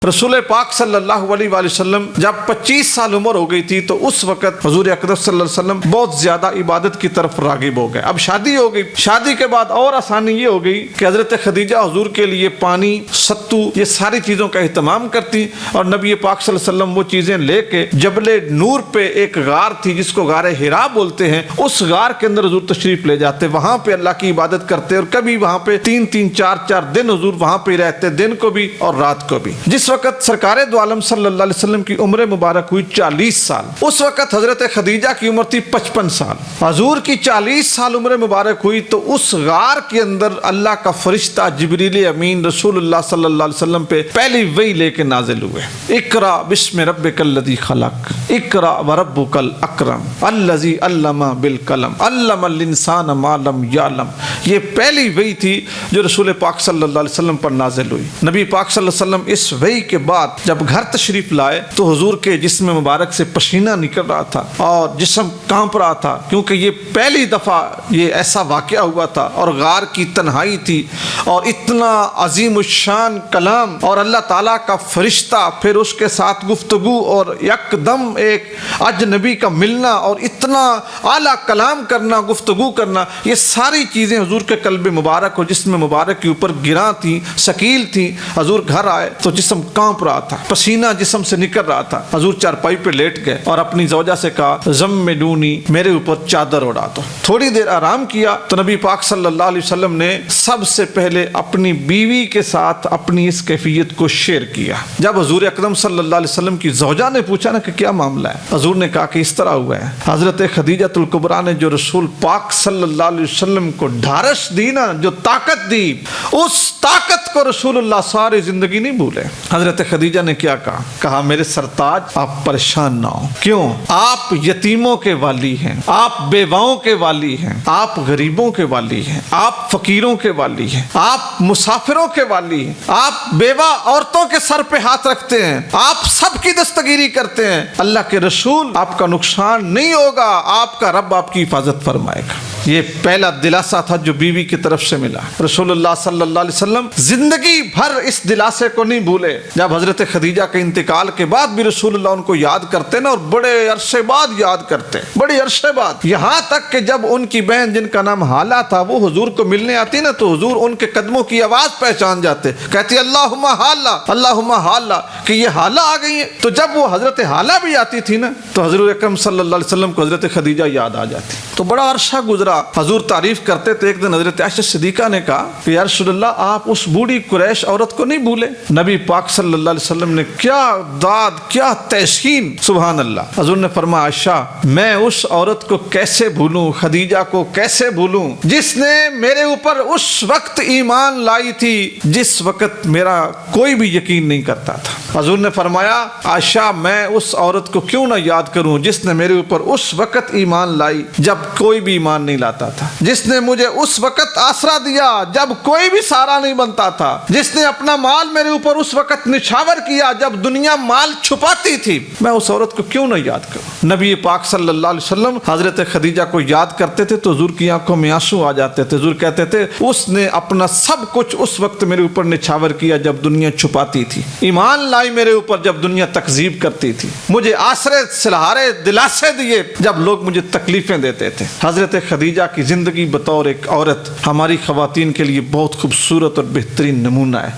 رسول پاک صلی اللہ علیہ وآلہ وسلم جب 25 سال عمر ہو گئی تھی تو اس وقت حضور اکرم صلی اللہ علیہ وسلم بہت زیادہ عبادت کی طرف راغب ہو گئے. اب شادی ہو گئی. شادی کے بعد اور آسانی یہ ہو گئی کہ حضرت خدیجہ حضور کے لیے پانی، ستو، یہ ساری چیزوں کا اہتمام کرتی، اور نبی پاک صلی اللہ علیہ وسلم وہ چیزیں لے کے جبل نور پہ ایک غار تھی جس کو غار حرا بولتے ہیں، اس غار کے اندر حضور تشریف لے جاتے، وہاں پہ اللہ کی عبادت کرتے، اور کبھی وہاں پہ 3 4 دن حضور وہاں پہ رہتے، دن کو بھی اور رات کو بھی. جس وقت سرکار دو عالم صلی اللہ علیہ وسلم کی عمر مبارک ہوئی 40 سال، اس وقت حضرت خدیجہ کی عمر تھی 55 سال. حضور کی 40 سال عمر مبارک ہوئی تو اس غار کے اندر اللہ کا فرشتہ جبریل امین رسول اللہ صلی اللہ علیہ وسلم پہ پہلی وحی لے کے نازل ہوئے. اقرا بسم ربک الذی خلق، اقرا وربک الاکرم الذی علم بالقلم علم الانسان ما لم یعلم. یہ پہلی وحی تھی جو رسول پاک صلی اللہ علیہ وسلم پر نازل ہوئی. نبی پاک صلی اللہ علیہ وسلم اس وحی کے بعد جب گھر تشریف لائے تو حضور کے جسم مبارک سے پسینہ نکل رہا تھا اور جسم کانپ رہا تھا، کیونکہ یہ پہلی دفعہ یہ ایسا واقعہ ہوا تھا اور غار کی تنہائی تھی اور اتنا عظیم الشان کلام اور اللہ تعالیٰ کا فرشتہ، پھر اس کے ساتھ گفتگو اور یکدم ایک اجنبی کا ملنا اور اتنا اعلیٰ کلام کرنا، گفتگو کرنا، یہ ساری چیزیں حضور کے قلب مبارک اور جسم مبارک کے اوپر گراں تھیں، ثقیل تھیں. حضور گھر آئے تو جسم کانپ رہا تھا، پسینہ جسم سے نکل رہا تھا. حضور چارپائی پہ لیٹ گئے اور اپنی زوجہ سے کہا زملونی، میرے اوپر چادر اڑا دو. تھوڑی دیر آرام کیا تو نبی پاک صلی اللہ علیہ وسلم نے سب سے پہلے اپنی بیوی کے ساتھ اپنی اس کیفیت کو شیئر کیا. جب حضور اکرم صلی اللہ علیہ وسلم کی زوجہ نے پوچھا نا کہ کیا معاملہ ہے، حضور نے کہا کہ اس طرح ہوا ہے. حضرت خدیجہ الکبریٰ نے جو رسول پاک صلی اللہ علیہ وسلم کو ڈھارس دی نا، جو طاقت دی، اس طاقت کو رسول اللہ ساری زندگی نہیں بھولے. حضرت خدیجہ نے کیا کہا میرے سرتاج آپ پریشان نہ ہو. کیوں؟ آپ یتیموں کے والی ہیں، آپ بیواؤں کے والی ہیں، آپ غریبوں کے والی ہیں، آپ فقیروں کے والی ہیں، آپ مسافروں کے والی ہیں، آپ بیوہ عورتوں کے سر پہ ہاتھ رکھتے ہیں، آپ سب کی دستگیری کرتے ہیں. اللہ کے رسول آپ کا نقصان نہیں ہوگا، آپ کا رب آپ کی حفاظت فرمائے گا. یہ پہلا دلاسا تھا جو بیوی کی طرف سے ملا. رسول اللہ صلی اللہ علیہ وسلم زندگی بھر اس دلاسے کو نہیں بھولے. جب حضرت خدیجہ کے انتقال کے بعد بھی رسول اللہ ان کو یاد کرتے نا، اور بڑے عرصے بعد یاد کرتے، بڑے عرصے بعد، یہاں تک کہ جب ان کی بہن جن کا نام حالہ تھا وہ حضور کو ملنے آتی نا تو حضور ان کے قدموں کی آواز پہچان جاتے، کہتی اللہم حالہ اللہم حالہ، کہ یہ حالہ آ گئی ہیں. تو جب وہ حضرت حالہ بھی آتی تھی نا تو حضور اکرم صلی اللہ علیہ وسلم کو حضرت خدیجہ یاد آ جاتی. تو بڑا عرصہ گزرا، حضور تعریف کرتے تھے. ایک دن حضرت عائشہ صدیقہ نے کہا کہ یا رسول اللہ آپ اس بوڑھی قریش عورت کو نہیں بھولے. نبی پاک صلی اللہ علیہ وسلم نے کیا داد، کیا تحسین، سبحان اللہ. حضور نے فرمایا عائشہ میں اس عورت کو کیسے بھولوں، خدیجہ کو کیسے بھولوں، جس نے میرے اوپر اس وقت ایمان لائی تھی جس وقت میرا کوئی بھی یقین نہیں کرتا تھا. حضور نے فرمایا عائشہ میں اس عورت کو کیوں نہ یاد کروں جس نے میرے اوپر اس وقت ایمان لائی جب کوئی بھی ایمان نہیں لاتا تھا، جس نے مجھے اس وقت آسرا دیا جب کوئی بھی سہارا نہیں بنتا تھا، جس نے اپنا مال میرے اوپر اس وقت نچھاور کیا جب دنیا مال چھپاتی تھی. میں اس عورت کو کیوں نہ یاد کروں. نبی پاک صلی اللہ علیہ وسلم حضرت خدیجہ کو یاد کرتے تھے تو حضور کی آنکھوں میں آنسو آ جاتے تھے. حضور کہتے تھے اس نے اپنا سب کچھ اس وقت میرے اوپر نچھاور کیا جب دنیا چھپاتی تھی، ایمان لائی میرے اوپر جب دنیا تکذیب کرتی تھی، مجھے آسرے سہارے دلاسے دیے جب لوگ مجھے تکلیفیں دیتے تھے. حضرت خدیجہ کی زندگی بطور ایک عورت ہماری خواتین کے لیے بہت خوبصورت اور بہترین نمونہ ہے.